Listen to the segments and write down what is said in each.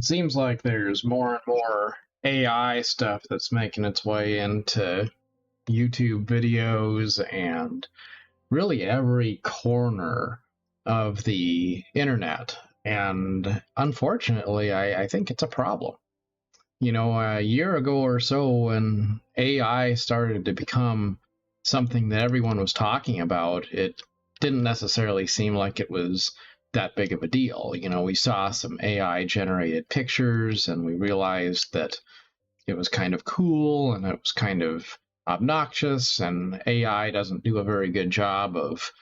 It seems like there's more and more AI stuff that's making its way into YouTube videos and really every corner of the internet. And unfortunately, I think it's a problem. You know, a year ago or so, when AI started to become something that everyone was talking about, it didn't necessarily seem like it was that big of a deal. You know, we saw some AI generated pictures and we realized that it was kind of cool and it was kind of obnoxious, and AI doesn't do a very good job of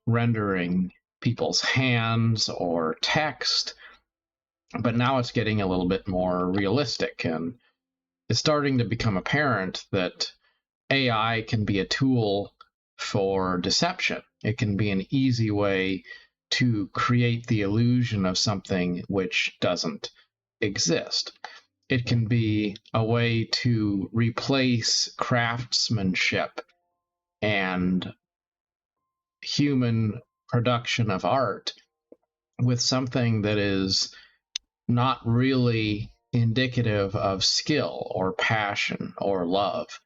rendering people's hands or text. But now it's getting a little bit more realistic, and it's starting to become apparent that AI can be a tool for deception. It can be an easy way to create the illusion of something which doesn't exist. It can be a way to replace craftsmanship and human production of art with something that is not really indicative of skill or passion or love.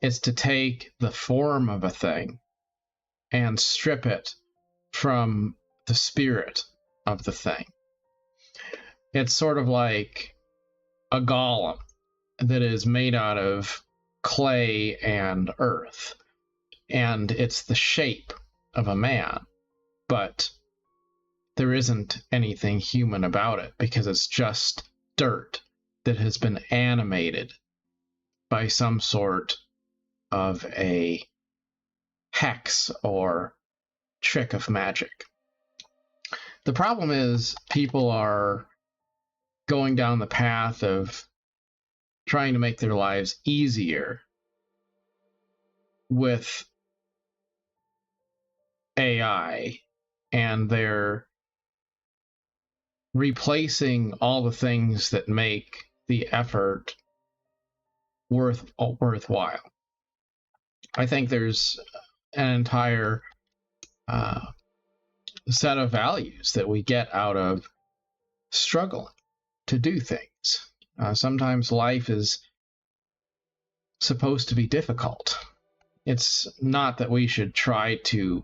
It's to take the form of a thing and strip it from the spirit of the thing. It's sort of like a golem that is made out of clay and earth, and it's the shape of a man, but there isn't anything human about it because it's just dirt that has been animated by some sort of a hex or trick of magic. The problem is people are going down the path of trying to make their lives easier with AI, and they're replacing all the things that make the effort worthwhile. I think there's an entire set of values that we get out of struggling to do things. Sometimes life is supposed to be difficult. It's not that we should try to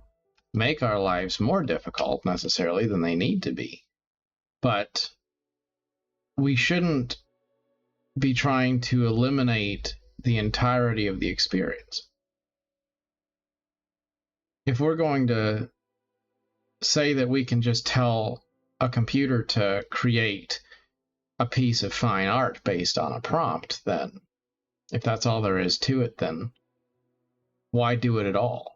make our lives more difficult necessarily than they need to be, but we shouldn't be trying to eliminate the entirety of the experience. If we're going to say that we can just tell a computer to create a piece of fine art based on a prompt, then if that's all there is to it, then why do it at all?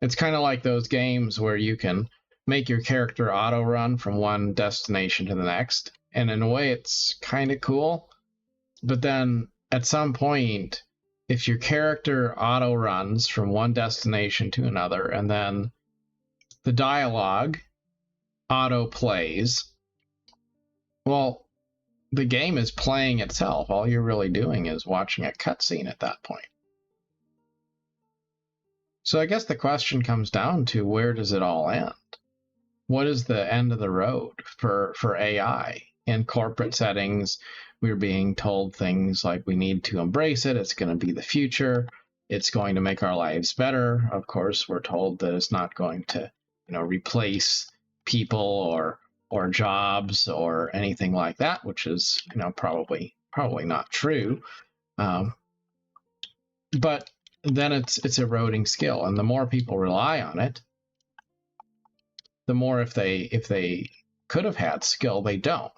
It's kind of like those games where you can make your character auto run from one destination to the next, and in a way it's kind of cool, but then at some point, if your character auto runs from one destination to another and then the dialogue auto plays, well, the game is playing itself. All you're really doing is watching a cutscene at that point. So I guess the question comes down to, where does it all end? What is the end of the road for AI? In corporate settings, we're being told things like we need to embrace it. It's going to be the future. It's going to make our lives better. Of course, we're told that it's not going to, replace people or jobs or anything like that, which is, probably not true. But then it's eroding skill, and the more people rely on it, the more if they could have had skill, they don't.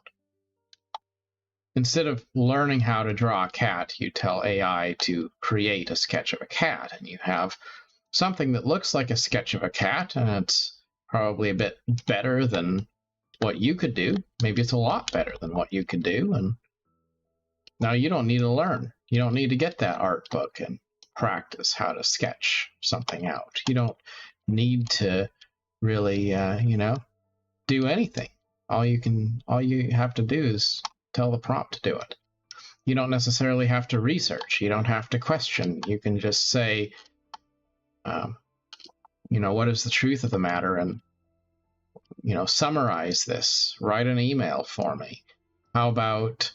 Instead of learning how to draw a cat, you tell AI to create a sketch of a cat, and you have something that looks like a sketch of a cat, and it's probably a bit better than what you could do. Maybe it's a lot better than what you could do, and now you don't need to learn. You don't need to get that art book and practice how to sketch something out. You don't need to really, do anything. All you have to do is tell the prompt to do it. You don't necessarily have to research. You don't have to question. You can just say, what is the truth of the matter, and summarize this. Write an email for me. How about,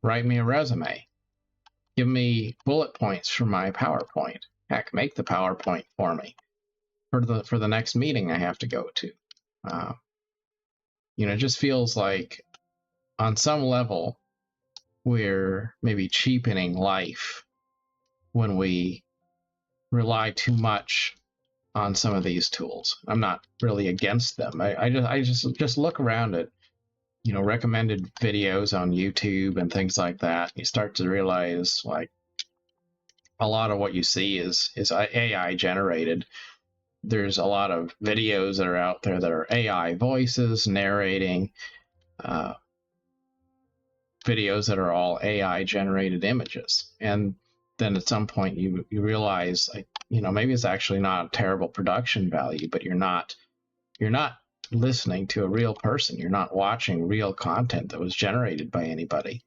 write me a resume. Give me bullet points for my PowerPoint. Heck, make the PowerPoint for me for the next meeting I have to go to. It just feels like on some level we're maybe cheapening life when we rely too much on some of these tools. I'm not really against them. I just look around at recommended videos on YouTube and things like that. You start to realize like a lot of what you see is AI generated. There's a lot of videos that are out there that are AI voices narrating, videos that are all AI generated images. And then at some point you realize, like, maybe it's actually not a terrible production value, but you're not listening to a real person. You're not watching real content that was generated by anybody.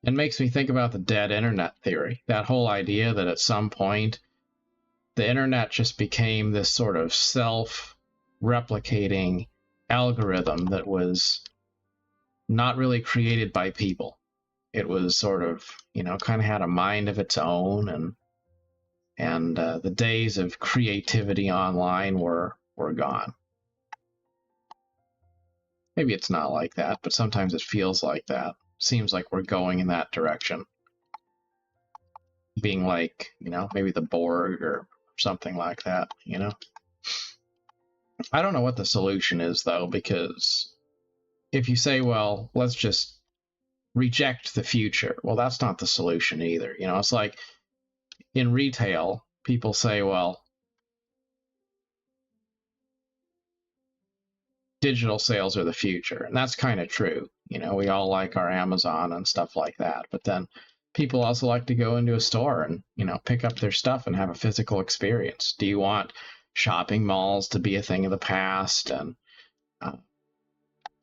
It makes me think about the dead internet theory, that whole idea that at some point the internet just became this sort of self-replicating algorithm that was not really created by people. It was sort of, kind of had a mind of its own, and the days of creativity online were gone. Maybe it's not like that, but sometimes it feels like that. Seems like we're going in that direction. Being like, maybe the Borg or something like that, I don't know what the solution is, though, because if you say, well, let's just reject the future, well, that's not the solution either. It's like in retail, people say, well, digital sales are the future. And that's kind of true. We all like our Amazon and stuff like that. But then people also like to go into a store and, pick up their stuff and have a physical experience. Do you want shopping malls to be a thing of the past and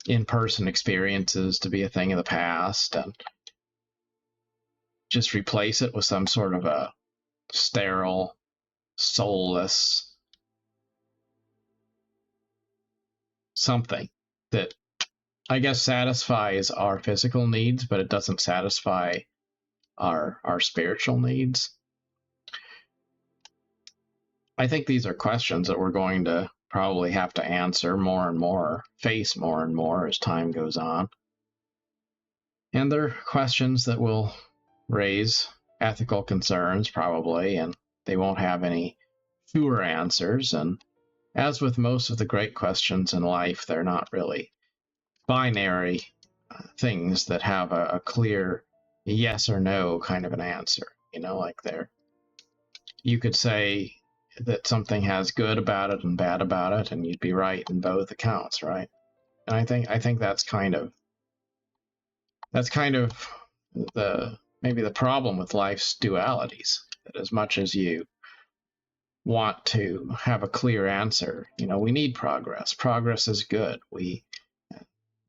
in-person experiences to be a thing of the past and just replace it with some sort of a sterile, soulless something that I guess satisfies our physical needs, but it doesn't satisfy our spiritual needs? I think these are questions that we're going to probably have to answer more and more, face more and more as time goes on. And they're questions that will raise ethical concerns probably, and they won't have any sure answers. And as with most of the great questions in life, they're not really binary things that have a clear yes or no kind of an answer. Like you could say that something has good about it and bad about it, and you'd be right in both accounts, right? And I think that's kind of maybe the problem with life's dualities. That as much as you want to have a clear answer, we need progress. Progress is good. We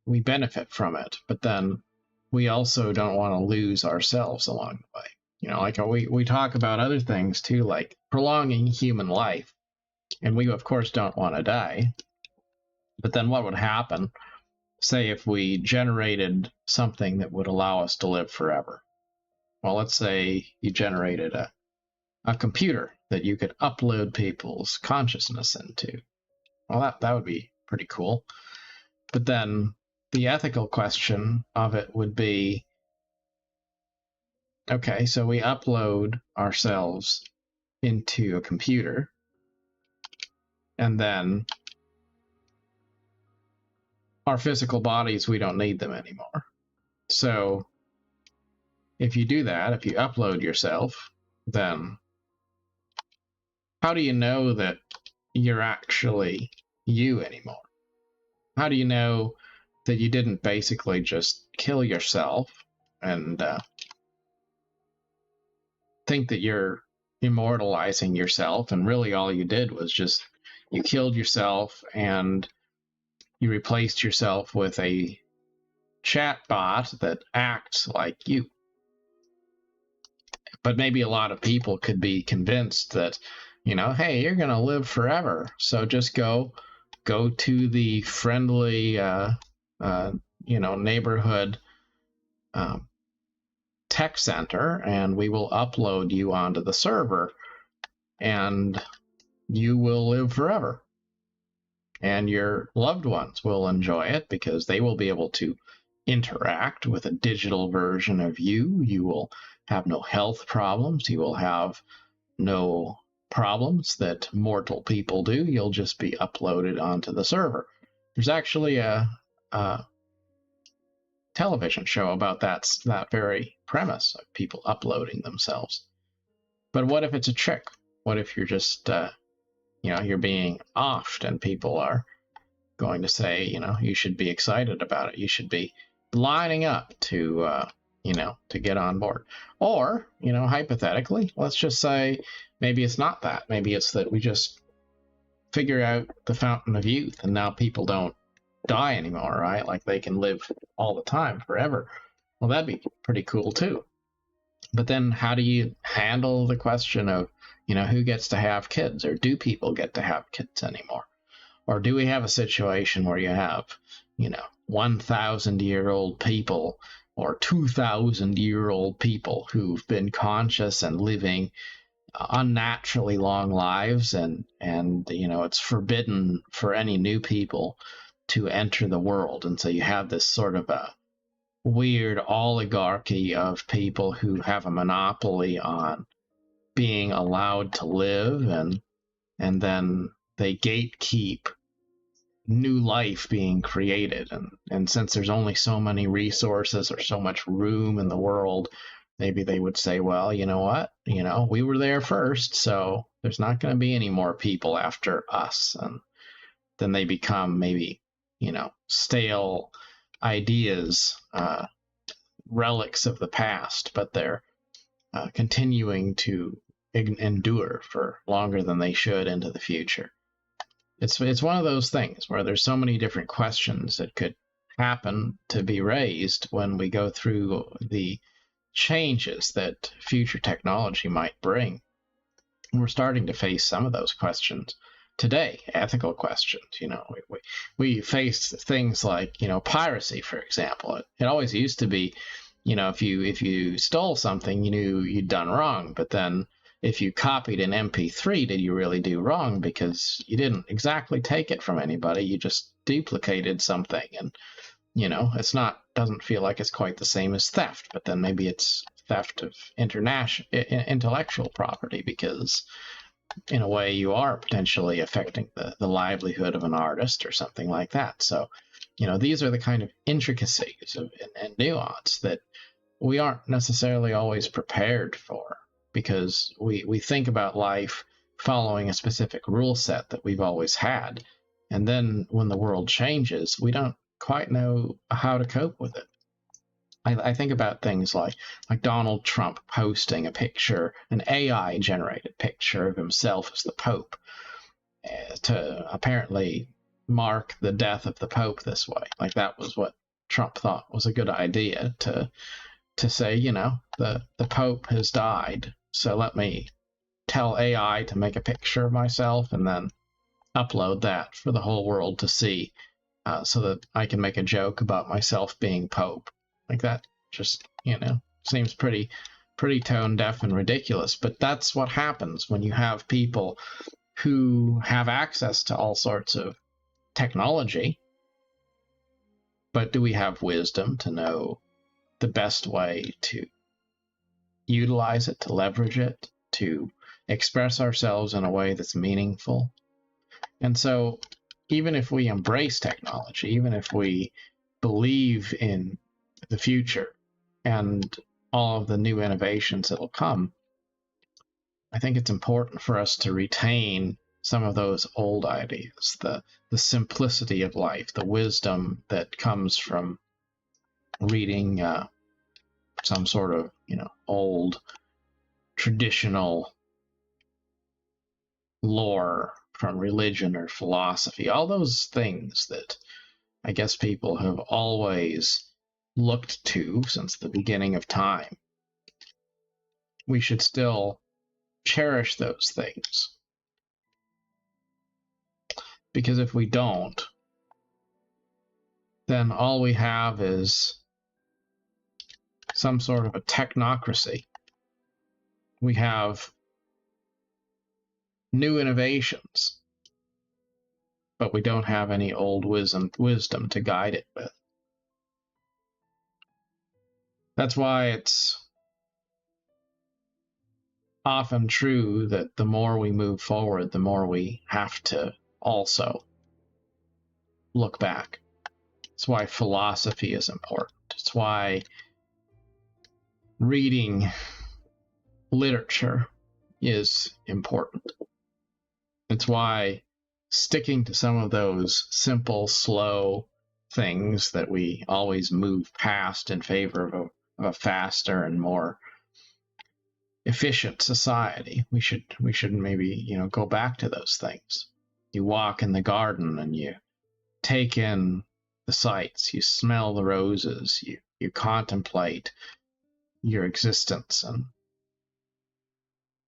benefit from it, but then we also don't want to lose ourselves along the way. Like we talk about other things too, like prolonging human life, and we of course don't want to die. But then what would happen, say, if we generated something that would allow us to live forever? Well, let's say you generated a computer that you could upload people's consciousness into. Well, that would be pretty cool. But then the ethical question of it would be, okay, so we upload ourselves into a computer, and then our physical bodies, we don't need them anymore. So if you do that, if you upload yourself, then how do you know that you're actually you anymore? How do you know that you didn't basically just kill yourself and think that you're immortalizing yourself, and really all you did was just you killed yourself and you replaced yourself with a chat bot that acts like you? But maybe a lot of people could be convinced that, hey, you're going to live forever, so just go go to the friendly, neighborhood tech center, and we will upload you onto the server, and you will live forever. And your loved ones will enjoy it because they will be able to interact with a digital version of you. You will have no health problems. You will have no problems that mortal people do. You'll just be uploaded onto the server. There's actually a television show about that very premise of people uploading themselves. But what if it's a trick? What if you're just you're being offed, and people are going to say, you should be excited about it. You should be lining up to get on board. Or, hypothetically, let's just say maybe it's not that. Maybe it's that we just figure out the fountain of youth, and now people don't die anymore, right? Like they can live all the time, forever. Well, that'd be pretty cool too. But then how do you handle the question of, who gets to have kids, or do people get to have kids anymore? Or do we have a situation where you have, 1,000-year-old people or 2,000-year-old people who've been conscious and living unnaturally long lives, and it's forbidden for any new people to enter the world, and so you have this sort of a weird oligarchy of people who have a monopoly on being allowed to live, and then they gatekeep new life being created, and since there's only so many resources or so much room in the world, maybe they would say, well, you know what, we were there first, so there's not going to be any more people after us. And then they become maybe stale ideas, relics of the past, but they're continuing to endure for longer than they should into the future. It's one of those things where there's so many different questions that could happen to be raised when we go through the changes that future technology might bring. And we're starting to face some of those questions today, ethical questions. We face things like, piracy, for example. It always used to be, if you stole something, you knew you'd done wrong, but then if you copied an MP3, did you really do wrong? Because you didn't exactly take it from anybody, you just duplicated something. And doesn't feel like it's quite the same as theft, but then maybe it's theft of intellectual property, because in a way you are potentially affecting the livelihood of an artist or something like that. So, these are the kind of intricacies and nuance that we aren't necessarily always prepared for, because we think about life following a specific rule set that we've always had. And then when the world changes, we don't quite know how to cope with it. I think about things like Donald Trump posting a picture, an AI generated picture of himself as the Pope, to apparently mark the death of the Pope this way. Like that was what Trump thought was a good idea, to say, the Pope has died, so let me tell AI to make a picture of myself and then upload that for the whole world to see, so that I can make a joke about myself being Pope. Like that just, seems pretty tone deaf and ridiculous. But that's what happens when you have people who have access to all sorts of technology. But do we have wisdom to know the best way to utilize it, to leverage it, to express ourselves in a way that's meaningful? And so even if we embrace technology, even if we believe in the future and all of the new innovations that will come, I think it's important for us to retain some of those old ideas, the simplicity of life, the wisdom that comes from reading some sort of, old traditional lore from religion or philosophy, all those things that I guess people have always looked to since the beginning of time. We should still cherish those things. Because if we don't, then all we have is some sort of a technocracy. We have new innovations, but we don't have any old wisdom to guide it with. That's why it's often true that the more we move forward, the more we have to also look back. It's why philosophy is important. It's why reading literature is important. It's why sticking to some of those simple, slow things that we always move past in favor of a faster and more efficient society. We should maybe, go back to those things. You walk in the garden and you take in the sights, you smell the roses, you contemplate your existence, and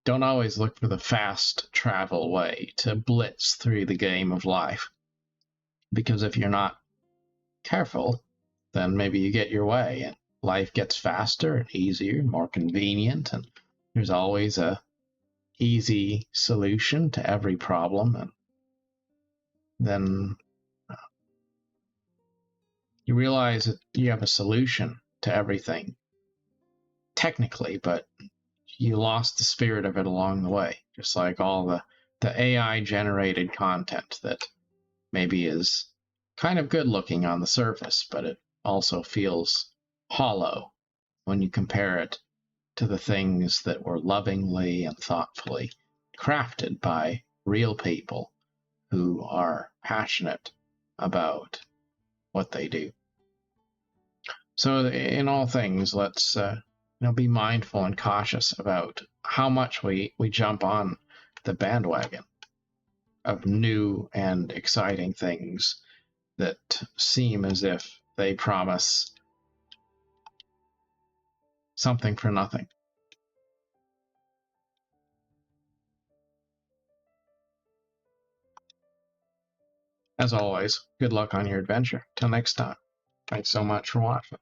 don't always look for the fast travel way to blitz through the game of life. Because if you're not careful, then maybe you get your way and life gets faster and easier, more convenient, and there's always a easy solution to every problem, and then you realize that you have a solution to everything technically, but you lost the spirit of it along the way, just like all the AI generated content that maybe is kind of good looking on the surface, but it also feels hollow when you compare it to the things that were lovingly and thoughtfully crafted by real people who are passionate about what they do. So in all things, let's be mindful and cautious about how much we jump on the bandwagon of new and exciting things that seem as if they promise something for nothing. As always, good luck on your adventure. Till next time, thanks so much for watching.